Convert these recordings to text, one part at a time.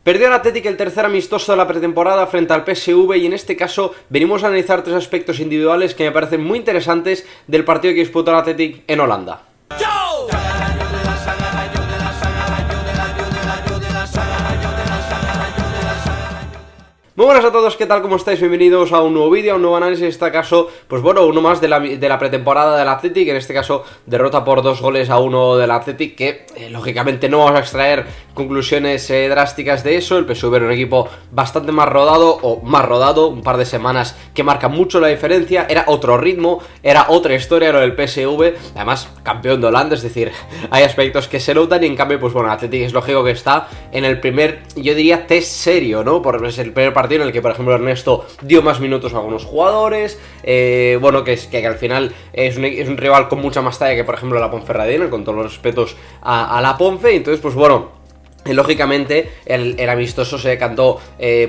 Perdió el Athletic el tercer amistoso de la pretemporada frente al PSV y en este caso venimos a analizar tres aspectos individuales que me parecen muy interesantes del partido que disputó el Athletic en Holanda. Muy buenas a todos, ¿qué tal? ¿Cómo estáis? Bienvenidos a un nuevo vídeo, a un nuevo análisis, en este caso, pues bueno, uno más de la pretemporada del Athletic, en este caso derrota por 2-1 del Athletic, que lógicamente no vamos a extraer conclusiones drásticas de eso. El PSV era un equipo bastante más rodado, un par de semanas que marcan mucho la diferencia, era otro ritmo, era otra historia lo del PSV, además campeón de Holanda, es decir, hay aspectos que se notan y en cambio, pues bueno, el Athletic es lógico que está en el primer, yo diría, test serio, ¿no? Porque es el primer partido en el que, por ejemplo, Ernesto dio más minutos a algunos jugadores, bueno, que al final es un rival con mucha más talla que, por ejemplo, la Ponferradina, con todos los respetos a la Ponfe, entonces, pues bueno, lógicamente el amistoso se decantó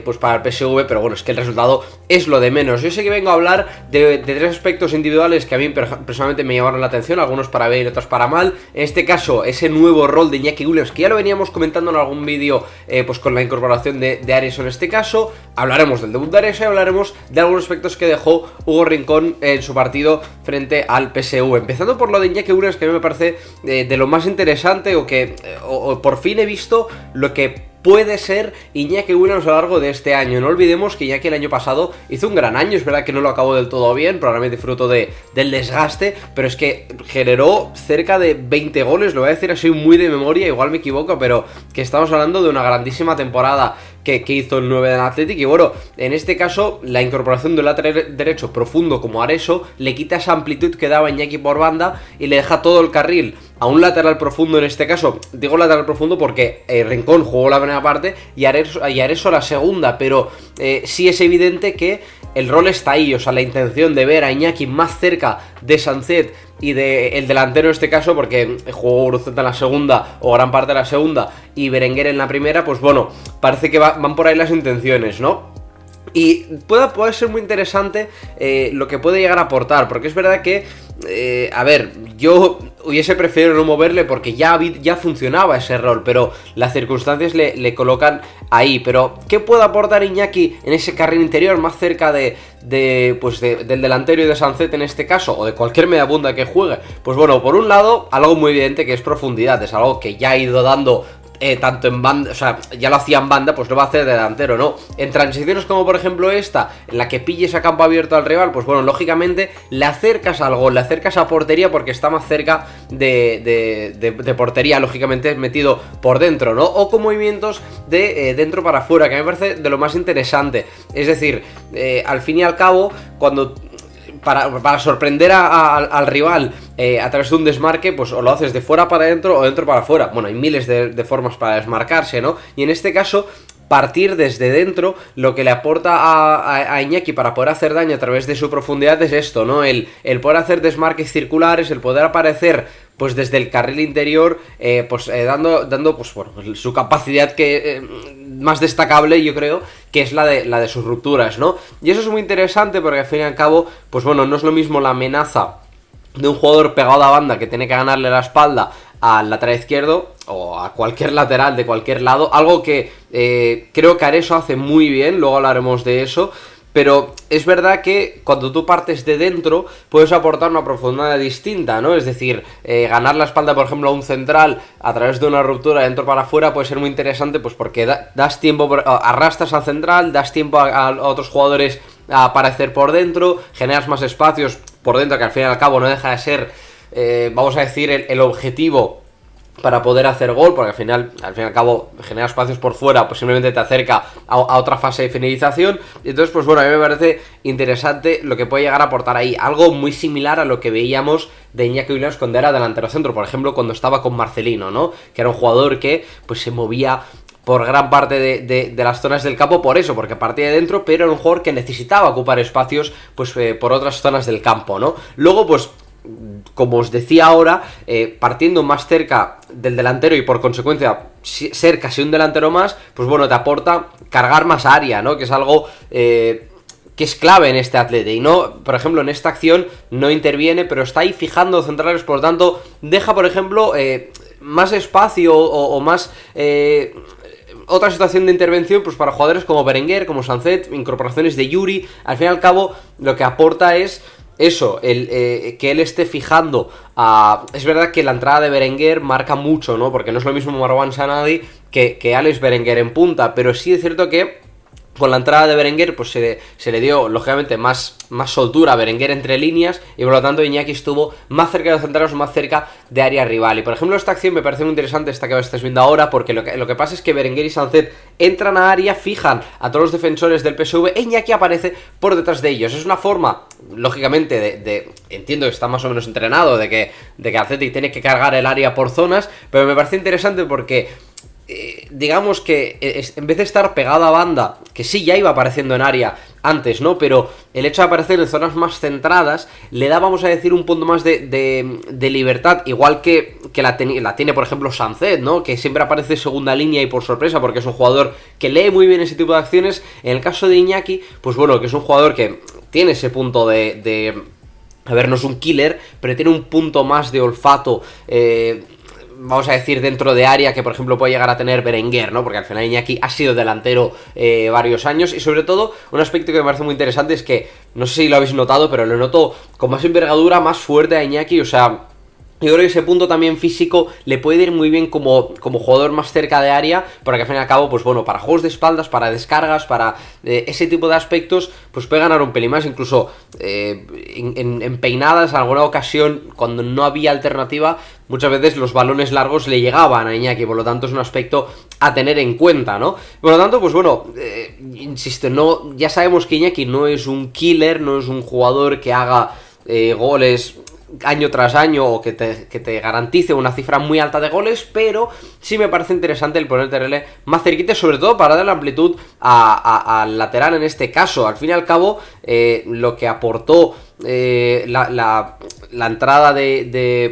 pues para el PSV, pero bueno, es que el resultado es lo de menos. Yo sé que vengo a hablar de tres aspectos individuales que a mí personalmente me llamaron la atención, algunos para bien y otros para mal. En este caso, ese nuevo rol de Iñaki Williams, que ya lo veníamos comentando en algún vídeo, pues con la incorporación de Areso en este caso. Hablaremos del debut de Areso y hablaremos de algunos aspectos que dejó Hugo Rincón en su partido frente al PSV. Empezando por lo de Iñaki Williams, que a mí me parece de lo más interesante, o por fin he visto lo que puede ser Iñaki Williams a lo largo de este año. No olvidemos que Iñaki el año pasado hizo un gran año, es verdad que no lo acabó del todo bien, probablemente fruto del desgaste, pero es que generó cerca de 20 goles, lo voy a decir así muy de memoria, igual me equivoco, pero que estamos hablando de una grandísima temporada que hizo el 9 del Athletic. Y bueno, en este caso la incorporación de un lateral derecho profundo como Areso le quita esa amplitud que daba Iñaki por banda y le deja todo el carril a un lateral profundo. En este caso digo lateral profundo porque Rincón jugó la primera parte y Areso la segunda, pero sí es evidente que el rol está ahí, o sea, la intención de ver a Iñaki más cerca de Sancet y del delantero en este caso, porque jugó Guruceta en la segunda o gran parte de la segunda y Berenguer en la primera, pues bueno, parece que van por ahí las intenciones, ¿no? Y puede ser muy interesante lo que puede llegar a aportar, porque es verdad que, a ver, yo hubiese preferido no moverle porque ya funcionaba ese rol, pero las circunstancias le colocan ahí. Pero, ¿qué puede aportar Iñaki en ese carril interior más cerca del delantero y de Sancet en este caso, o de cualquier mediabunda que juegue? Pues bueno, por un lado, algo muy evidente que es profundidad, es algo que ya ha ido dando tanto en banda, o sea, ya lo hacía en banda, pues lo va a hacer de delantero, ¿no? En transiciones como por ejemplo esta, en la que pilles a campo abierto al rival, pues bueno, lógicamente le acercas al gol, le acercas a portería porque está más cerca de portería, lógicamente metido por dentro, ¿no? O con movimientos de dentro para afuera, que a mí me parece de lo más interesante. Es decir, al fin y al cabo, cuando para sorprender al rival a través de un desmarque, pues o lo haces de fuera para adentro o dentro para afuera. Bueno, hay miles de formas para desmarcarse, ¿no? Y en este caso, partir desde dentro, lo que le aporta a Iñaki para poder hacer daño a través de su profundidad es esto, ¿no? El poder hacer desmarques circulares, el poder aparecer pues desde el carril interior, dando pues bueno, su capacidad que más destacable, yo creo, que es la de sus rupturas, ¿no? Y eso es muy interesante porque al fin y al cabo, pues bueno, no es lo mismo la amenaza de un jugador pegado a banda que tiene que ganarle la espalda al lateral izquierdo o a cualquier lateral de cualquier lado, algo que creo que Areso hace muy bien, luego hablaremos de eso. Pero es verdad que cuando tú partes de dentro puedes aportar una profundidad distinta, ¿no? Es decir, ganar la espalda, por ejemplo, a un central a través de una ruptura de dentro para afuera puede ser muy interesante, pues porque das tiempo, arrastras al central, das tiempo a otros jugadores a aparecer por dentro, generas más espacios por dentro, que al fin y al cabo no deja de ser, vamos a decir, el objetivo para poder hacer gol, porque al fin y al cabo generar espacios por fuera, pues simplemente te acerca a otra fase de finalización. Y entonces, pues bueno, a mí me parece interesante lo que puede llegar a aportar ahí, algo muy similar a lo que veíamos de Iñaki Williams cuando era delantero centro, por ejemplo, cuando estaba con Marcelino, ¿no? Que era un jugador que pues se movía por gran parte de las zonas del campo, por eso, porque partía de dentro, pero era un jugador que necesitaba ocupar espacios pues por otras zonas del campo, ¿no? Luego, pues como os decía ahora, partiendo más cerca del delantero y por consecuencia ser casi un delantero más, pues bueno, te aporta cargar más área, ¿no? Que es algo que es clave en este Atleti. Y no, por ejemplo, en esta acción no interviene, pero está ahí fijando centrales, por lo tanto, deja, por ejemplo, más espacio o más otra situación de intervención pues para jugadores como Berenguer, como Sancet, incorporaciones de Yuri. Al fin y al cabo lo que aporta es eso, que él esté fijando a... Es verdad que la entrada de Berenguer marca mucho, ¿no? Porque no es lo mismo Marwan Sanadi que Alex Berenguer en punta, pero sí es cierto que con la entrada de Berenguer pues se le dio lógicamente más soltura a Berenguer entre líneas y por lo tanto Iñaki estuvo más cerca de los centrales, más cerca de área rival. Y por ejemplo esta acción me parece muy interesante, esta que estáis viendo ahora, porque lo que pasa es que Berenguer y Sancet entran a área, fijan a todos los defensores del PSV e Iñaki aparece por detrás de ellos. Es una forma, lógicamente, entiendo que está más o menos entrenado, de que Athletic tiene que cargar el área por zonas, pero me parece interesante porque... digamos que en vez de estar pegado a banda, que sí ya iba apareciendo en área antes, ¿no? Pero el hecho de aparecer en zonas más centradas le da, vamos a decir, un punto más de libertad, igual que la tiene, por ejemplo, Sancet, ¿no? Que siempre aparece segunda línea y por sorpresa, porque es un jugador que lee muy bien ese tipo de acciones. En el caso de Iñaki, pues bueno, que es un jugador que tiene ese punto a ver, no es un killer, pero tiene un punto más de olfato, vamos a decir, dentro de área que por ejemplo puede llegar a tener Berenguer, ¿no? Porque al final Iñaki ha sido delantero varios años y sobre todo un aspecto que me parece muy interesante es que, no sé si lo habéis notado, pero lo noto con más envergadura, más fuerte a Iñaki, o sea... Yo creo que ese punto también físico le puede ir muy bien como jugador más cerca de área, porque al fin y al cabo, pues bueno, para juegos de espaldas, para descargas, para ese tipo de aspectos, pues puede ganar un pelín más, incluso en peinadas, en alguna ocasión, cuando no había alternativa, muchas veces los balones largos le llegaban a Iñaki, por lo tanto es un aspecto a tener en cuenta, ¿no? Por lo tanto, pues bueno, insisto, ya sabemos que Iñaki no es un killer, no es un jugador que haga goles año tras año o que te garantice una cifra muy alta de goles, pero sí me parece interesante el ponerte más cerquita, sobre todo para dar la amplitud al lateral en este caso. Al fin y al cabo, lo que aportó la entrada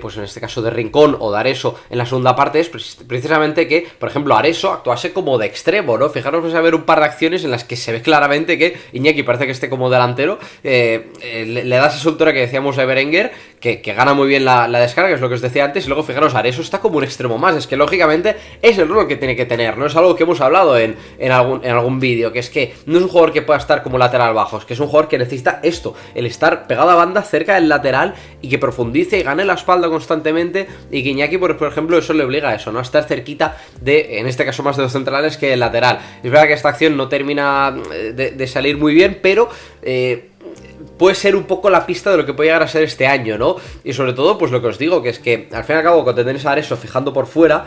pues en este caso de Rincón o de Areso en la segunda parte es precisamente que, por ejemplo, Areso actuase como de extremo, ¿no? Fijaros, vais a ver un par de acciones en las que se ve claramente que Iñaki parece que esté como delantero, le da esa soltura que decíamos de Berenguer, que gana muy bien la descarga, es lo que os decía antes, y luego fijaros, Areso está como un extremo más, es que lógicamente es el rol que tiene que tener, no es algo que hemos hablado en algún vídeo, que es que no es un jugador que pueda estar como lateral bajo, es que es un jugador que necesita esto, el estar pegado a banda cerca del lateral y que profundice y gane la espalda constantemente, y que Iñaki, por ejemplo, eso le obliga a eso, ¿no? A estar cerquita en este caso más de los centrales que el lateral. Es verdad que esta acción no termina de salir muy bien, pero puede ser un poco la pista de lo que puede llegar a ser este año, ¿no? Y sobre todo, pues lo que os digo, que es que al fin y al cabo, cuando tenéis a Areso fijando por fuera,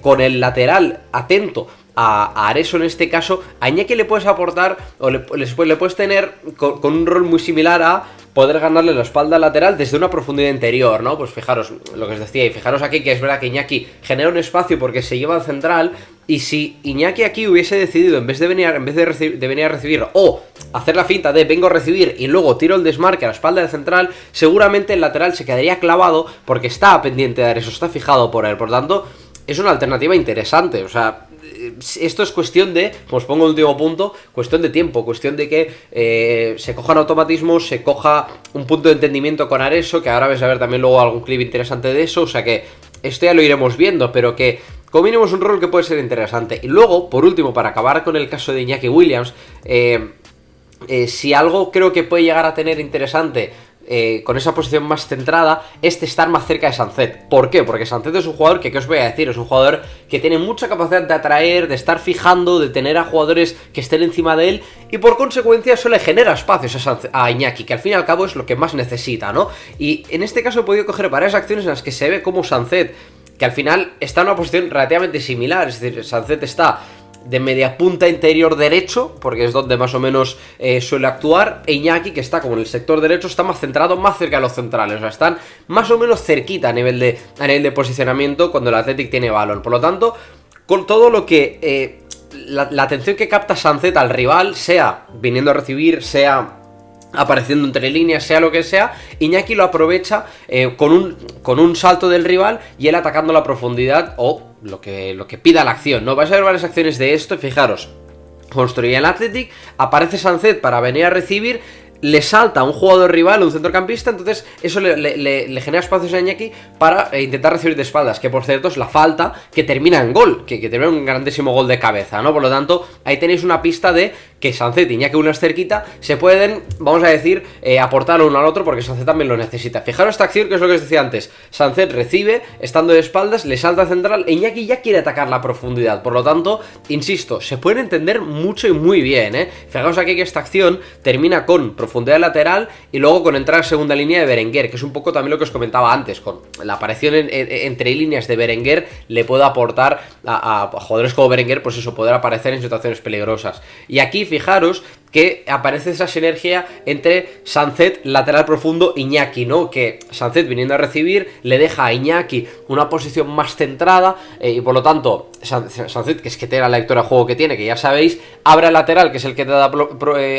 con el lateral atento a Areso en este caso, a Iñaki le puedes aportar, o le puedes tener con un rol muy similar a poder ganarle la espalda lateral desde una profundidad interior, ¿no? Pues fijaros lo que os decía, y fijaros aquí que es verdad que Iñaki genera un espacio porque se lleva al central, y si Iñaki aquí hubiese decidido, en vez de venir a recibir o hacer la finta de vengo a recibir y luego tiro el desmarque a la espalda del central, seguramente el lateral se quedaría clavado porque está pendiente de Areso, está fijado por él, por tanto es una alternativa interesante, o sea... Esto es cuestión de, os pongo el último punto, cuestión de tiempo, cuestión de que se cojan automatismos, se coja un punto de entendimiento con Areso, que ahora vais a ver también luego algún clip interesante de eso, o sea que esto ya lo iremos viendo, pero que como mínimo es un rol que puede ser interesante. Y luego, por último, para acabar con el caso de Iñaki Williams, si algo creo que puede llegar a tener interesante con esa posición más centrada, es estar más cerca de Sancet. ¿Por qué? Porque Sancet es un jugador que, ¿qué os voy a decir? Es un jugador que tiene mucha capacidad de atraer, de estar fijando, de tener a jugadores que estén encima de él, y por consecuencia eso le genera espacios a Iñaki, que al fin y al cabo es lo que más necesita, ¿no? Y en este caso he podido coger varias acciones en las que se ve como Sancet, que al final está en una posición relativamente similar, es decir, Sancet está de media punta interior derecho, porque es donde más o menos suele actuar, e Iñaki, que está como en el sector derecho, está más centrado, más cerca de los centrales, o sea, están más o menos cerquita a nivel de posicionamiento cuando el Athletic tiene balón. Por lo tanto, con todo lo que la atención que capta Sancet al rival, sea viniendo a recibir, sea apareciendo entre líneas, sea lo que sea, Iñaki lo aprovecha con un salto del rival y él atacando la profundidad o lo que pida la acción, ¿no? Vais a ver varias acciones de esto y fijaros, construye el Athletic, aparece Sancet para venir a recibir, le salta a un jugador rival, un centrocampista, entonces eso le genera espacios a Iñaki para intentar recibir de espaldas, que por cierto es la falta que termina en gol, que termina un grandísimo gol de cabeza, ¿no? Por lo tanto, ahí tenéis una pista de que Sancet y Iñaki unas cerquita se pueden, vamos a decir, aportar uno al otro, porque Sancet también lo necesita. Fijaros esta acción, que es lo que os decía antes, Sancet recibe, estando de espaldas, le salta central, e Iñaki ya quiere atacar la profundidad, por lo tanto, insisto, se pueden entender mucho y muy bien, ¿eh? Fijaos aquí que esta acción termina con profundidad lateral y luego con entrar a segunda línea de Berenguer, que es un poco también lo que os comentaba antes, con la aparición entre líneas de Berenguer le puede aportar a jugadores como Berenguer, pues eso, poder aparecer en situaciones peligrosas. Y aquí fijaros que aparece esa sinergia entre Sancet, lateral profundo, Iñaki, ¿no? Que Sancet, viniendo a recibir, le deja a Iñaki una posición más centrada y por lo tanto Sancet, que es que tiene la lectura de juego que tiene, que ya sabéis, abre al lateral, que es el que te da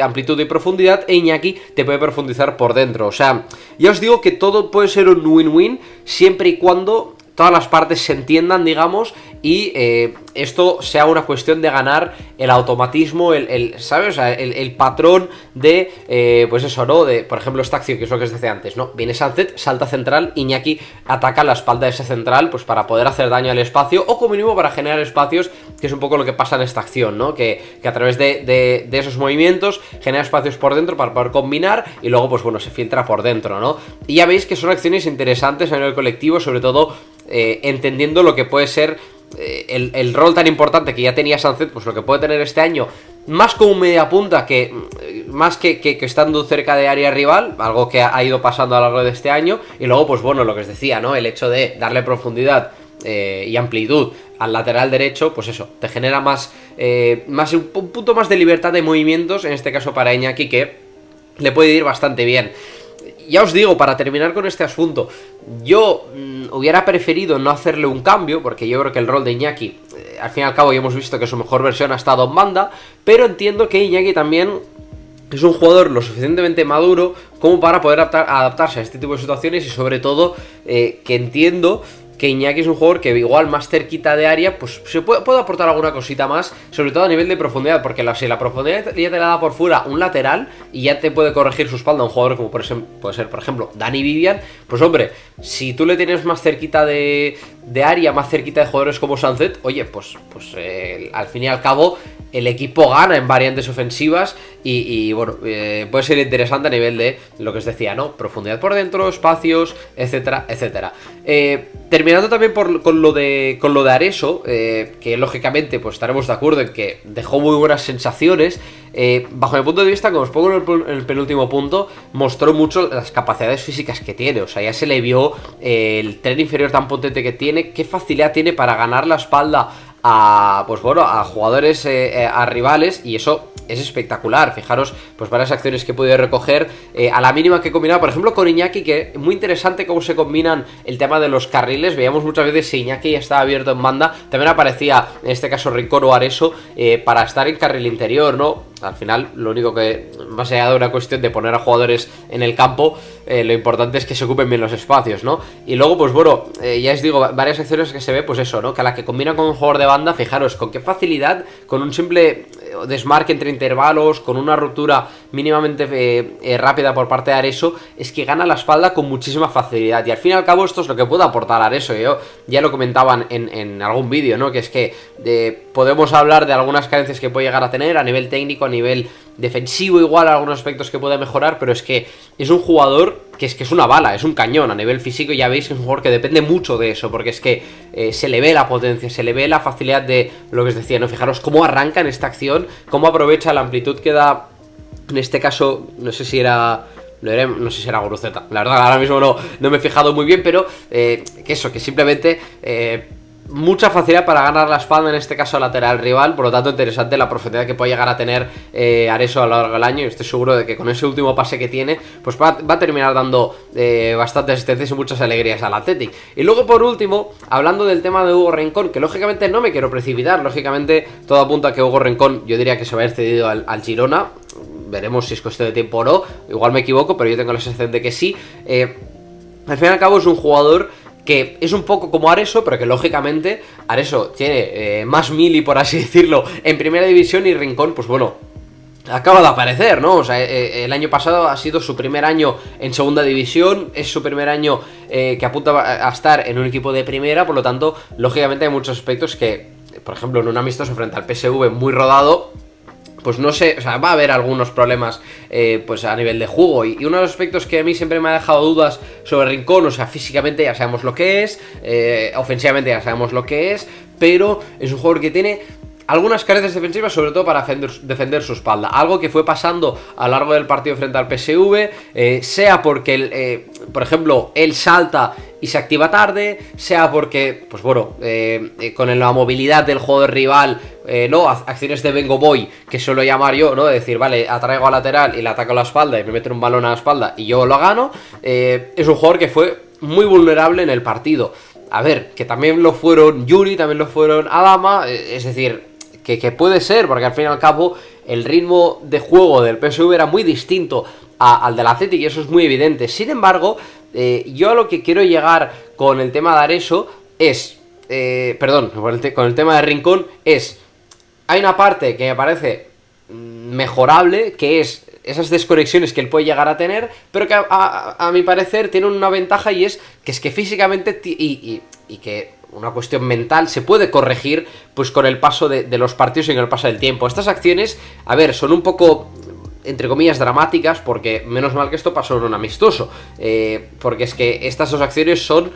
amplitud y profundidad, e Iñaki te puede profundizar por dentro. O sea, ya os digo que todo puede ser un win-win siempre y cuando todas las partes se entiendan, digamos, y esto sea una cuestión de ganar el automatismo, ¿sabes? O sea, el patrón de, pues eso, ¿no? De, por ejemplo, esta acción, que es lo que os decía antes, ¿no? Viene Sancet, salta central, Iñaki ataca la espalda de ese central, pues para poder hacer daño al espacio, o como mínimo para generar espacios, que es un poco lo que pasa en esta acción, ¿no? Que a través de esos movimientos genera espacios por dentro para poder combinar, y luego, pues bueno, se filtra por dentro, ¿no? Y ya veis que son acciones interesantes a nivel colectivo, sobre todo entendiendo lo que puede ser el rol tan importante que ya tenía Sancet, pues lo que puede tener este año, más como media punta que más que estando cerca de área rival, algo que ha ido pasando a lo largo de este año. Y luego, pues bueno, lo que os decía, ¿no? El hecho de darle profundidad y amplitud al lateral derecho, pues eso, te genera más un punto más de libertad de movimientos, en este caso para Iñaki, que le puede ir bastante bien. Ya os digo, para terminar con este asunto, yo hubiera preferido no hacerle un cambio, porque yo creo que el rol de Iñaki, al fin y al cabo ya hemos visto que su mejor versión ha estado en banda, pero entiendo que Iñaki también es un jugador lo suficientemente maduro como para poder adaptarse a este tipo de situaciones, y sobre todo que entiendo que Iñaki es un jugador que igual más cerquita de área, pues se puede aportar alguna cosita más, sobre todo a nivel de profundidad, porque si la profundidad ya te la da por fuera un lateral y ya te puede corregir su espalda un jugador como puede ser, por ejemplo, Dani Vivian, pues hombre, si tú le tienes más cerquita de área, más cerquita de jugadores como Sancet, oye, pues al fin y al cabo el equipo gana en variantes ofensivas y bueno, puede ser interesante a nivel de lo que os decía, ¿no? Profundidad por dentro, espacios, etcétera, etcétera. Terminando también con lo de Areso, que lógicamente pues estaremos de acuerdo en que dejó muy buenas sensaciones. Bajo mi punto de vista, como os pongo en el penúltimo punto, mostró mucho las capacidades físicas que tiene. O sea, ya se le vio el tren inferior tan potente que tiene, qué facilidad tiene para ganar la espalda a jugadores, a rivales, y eso es espectacular. Fijaros, pues varias acciones que he podido recoger a la mínima que he combinado, por ejemplo, con Iñaki, que es muy interesante cómo se combinan el tema de los carriles. Veíamos muchas veces si Iñaki ya estaba abierto en banda, también aparecía, en este caso, Rincón o Areso, para estar en carril interior, ¿no? Al final, lo único que, más allá de una cuestión de poner a jugadores en el campo, lo importante es que se ocupen bien los espacios, ¿no? Y luego, pues bueno, ya os digo, varias acciones que se ve, pues eso, ¿no? Que a la que combina con un jugador de banda, fijaros, con qué facilidad, con un simple desmarque entre intervalos, con una ruptura mínimamente rápida por parte de Areso, es que gana la espalda con muchísima facilidad. Y al fin y al cabo esto es lo que puede aportar Areso. Yo ya lo comentaban en algún vídeo, ¿no? Que es que podemos hablar de algunas carencias que puede llegar a tener a nivel técnico, a nivel defensivo, igual algunos aspectos que puede mejorar, pero es que es un jugador que es una bala, es un cañón a nivel físico. Ya veis que es un jugador que depende mucho de eso, porque es que se le ve la potencia, se le ve la facilidad de lo que os decía, ¿no? Fijaros cómo arranca en esta acción, cómo aprovecha la amplitud que da, en este caso, no sé si era Guruceta, la verdad ahora mismo no me he fijado muy bien, pero que simplemente mucha facilidad para ganar la espalda, en este caso lateral rival. Por lo tanto, interesante la profundidad que puede llegar a tener Areso a lo largo del año, y estoy seguro de que con ese último pase que tiene, pues va a terminar dando bastantes asistencias y muchas alegrías al Athletic. Y luego, por último, hablando del tema de Hugo Rincón, que lógicamente no me quiero precipitar, lógicamente todo apunta a que Hugo Rincón, yo diría que se va a ir cedido al Girona. Veremos si es cuestión de tiempo o no, igual me equivoco, pero yo tengo la sensación de que sí. Al fin y al cabo es un jugador que es un poco como Areso, pero que lógicamente Areso tiene más mili, por así decirlo, en primera división, y Rincón, pues bueno, acaba de aparecer, ¿no? O sea, el año pasado ha sido su primer año en segunda división, es su primer año que apunta a estar en un equipo de primera, por lo tanto, lógicamente hay muchos aspectos que, por ejemplo, en un amistoso frente al PSV muy rodado, pues no sé, o sea, va a haber algunos problemas pues a nivel de juego. Y uno de los aspectos que a mí siempre me ha dejado dudas sobre Rincón, o sea, físicamente ya sabemos lo que es, ofensivamente ya sabemos lo que es, pero es un jugador que tiene algunas carencias defensivas, sobre todo para defender su espalda. Algo que fue pasando a lo largo del partido frente al PSV, sea porque, por ejemplo, él salta y se activa tarde, sea porque, pues bueno, con la movilidad del jugador rival, no, acciones de Vengo Boy, que suelo llamar yo, ¿no? De decir, vale, atraigo a lateral y le ataco a la espalda y me meten un balón a la espalda y yo lo gano. Es un jugador que fue muy vulnerable en el partido. A ver, que también lo fueron Yuri, también lo fueron Adama, es decir, que puede ser, porque al fin y al cabo el ritmo de juego del PSV era muy distinto al del Athletic y eso es muy evidente. Sin embargo, yo a lo que quiero llegar con el tema de Areso es, con el tema de Rincón es, hay una parte que me parece mejorable, que es esas desconexiones que él puede llegar a tener, pero que a mi parecer tiene una ventaja y es que físicamente y que una cuestión mental se puede corregir pues con el paso de los partidos y con el paso del tiempo. Estas acciones, a ver, son un poco, entre comillas, dramáticas, porque menos mal que esto pasó en un amistoso, porque es que estas dos acciones son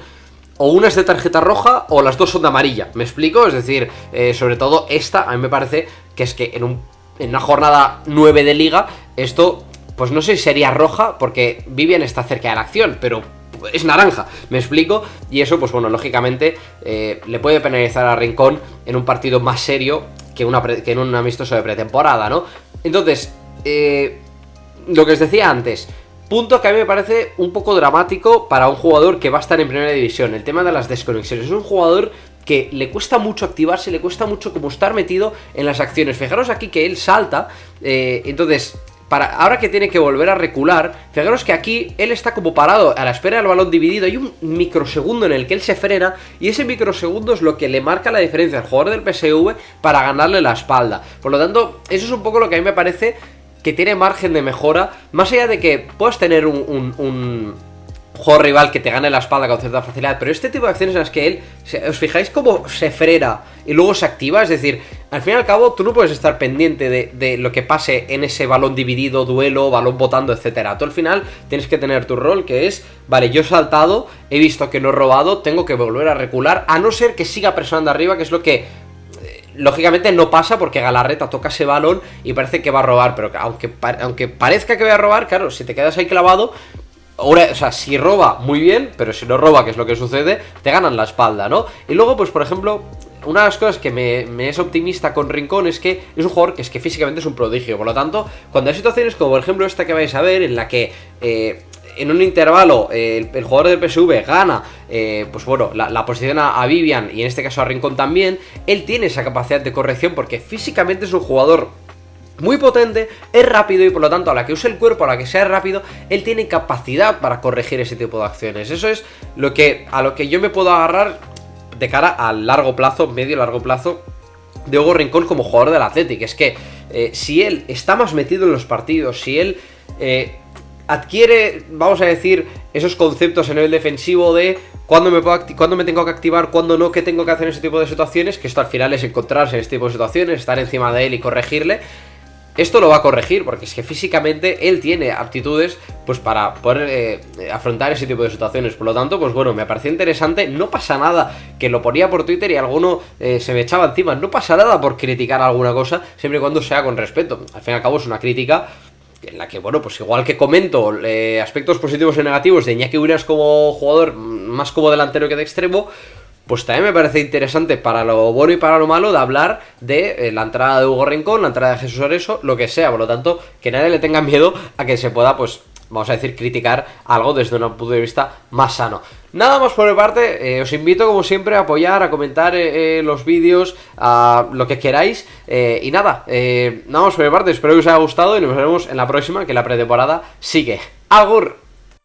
o una es de tarjeta roja o las dos son de amarilla, ¿me explico? Es decir, sobre todo esta, a mí me parece que es que en una jornada 9 de liga, esto, pues no sé si sería roja, porque Vivian está cerca de la acción, pero es naranja, ¿me explico? Y eso, pues bueno, lógicamente le puede penalizar a Rincón en un partido más serio que en un amistoso de pretemporada, ¿no? Entonces, lo que os decía antes, punto que a mí me parece un poco dramático para un jugador que va a estar en primera división, el tema de las desconexiones. Es un jugador que le cuesta mucho activarse, le cuesta mucho como estar metido en las acciones. Fijaros aquí que él salta, entonces, ahora que tiene que volver a recular, fijaros que aquí él está como parado a la espera del balón dividido. Hay un microsegundo en el que él se frena y ese microsegundo es lo que le marca la diferencia al jugador del PSV para ganarle la espalda. Por lo tanto, eso es un poco lo que a mí me parece que tiene margen de mejora, más allá de que puedas tener un jugador rival que te gane la espalda con cierta facilidad, pero este tipo de acciones en las que él, os fijáis cómo se frena y luego se activa, es decir, al fin y al cabo tú no puedes estar pendiente de lo que pase en ese balón dividido, duelo, balón botando, etcétera. Tú al final tienes que tener tu rol, que es, vale, yo he saltado, he visto que no he robado, tengo que volver a recular, a no ser que siga presionando arriba, que es lo que lógicamente no pasa, porque Galarreta toca ese balón y parece que va a robar, pero aunque parezca que va a robar, claro, si te quedas ahí clavado, ahora, o sea, si roba, muy bien, pero si no roba, que es lo que sucede, te ganan la espalda, ¿no? Y luego, pues por ejemplo, una de las cosas que me es optimista con Rincón es que es un jugador que físicamente es un prodigio. Por lo tanto, cuando hay situaciones como por ejemplo esta que vais a ver, en la que en un intervalo el jugador del PSV gana, pues bueno, la posición a Vivian y en este caso a Rincón también, él tiene esa capacidad de corrección porque físicamente es un jugador muy potente, es rápido y por lo tanto a la que use el cuerpo, a la que sea rápido, él tiene capacidad para corregir ese tipo de acciones. Eso es a lo que yo me puedo agarrar de cara al largo plazo, medio largo plazo, de Hugo Rincón como jugador del Athletic. Es que si él está más metido en los partidos, si él adquiere, vamos a decir, esos conceptos a nivel defensivo de cuándo me tengo que activar, cuándo no, qué tengo que hacer en ese tipo de situaciones, que esto al final es encontrarse en este tipo de situaciones, estar encima de él y corregirle. Esto lo va a corregir, porque es que físicamente él tiene aptitudes pues para poder afrontar ese tipo de situaciones. Por lo tanto, pues bueno, me pareció interesante. No pasa nada, que lo ponía por Twitter y alguno se me echaba encima. No pasa nada por criticar alguna cosa, siempre y cuando sea con respeto. Al fin y al cabo es una crítica en la que, bueno, pues igual que comento aspectos positivos y negativos de Iñaki Williams como jugador, más como delantero que de extremo, pues también me parece interesante para lo bueno y para lo malo de hablar de la entrada de Hugo Rincón, la entrada de Jesús Areso, lo que sea. Por lo tanto, que nadie le tenga miedo a que se pueda, pues, vamos a decir, criticar algo desde un punto de vista más sano. Nada más por mi parte, os invito como siempre a apoyar, a comentar los vídeos, a lo que queráis. Y nada más por mi parte, espero que os haya gustado y nos vemos en la próxima, que la pretemporada sigue. ¡Agur!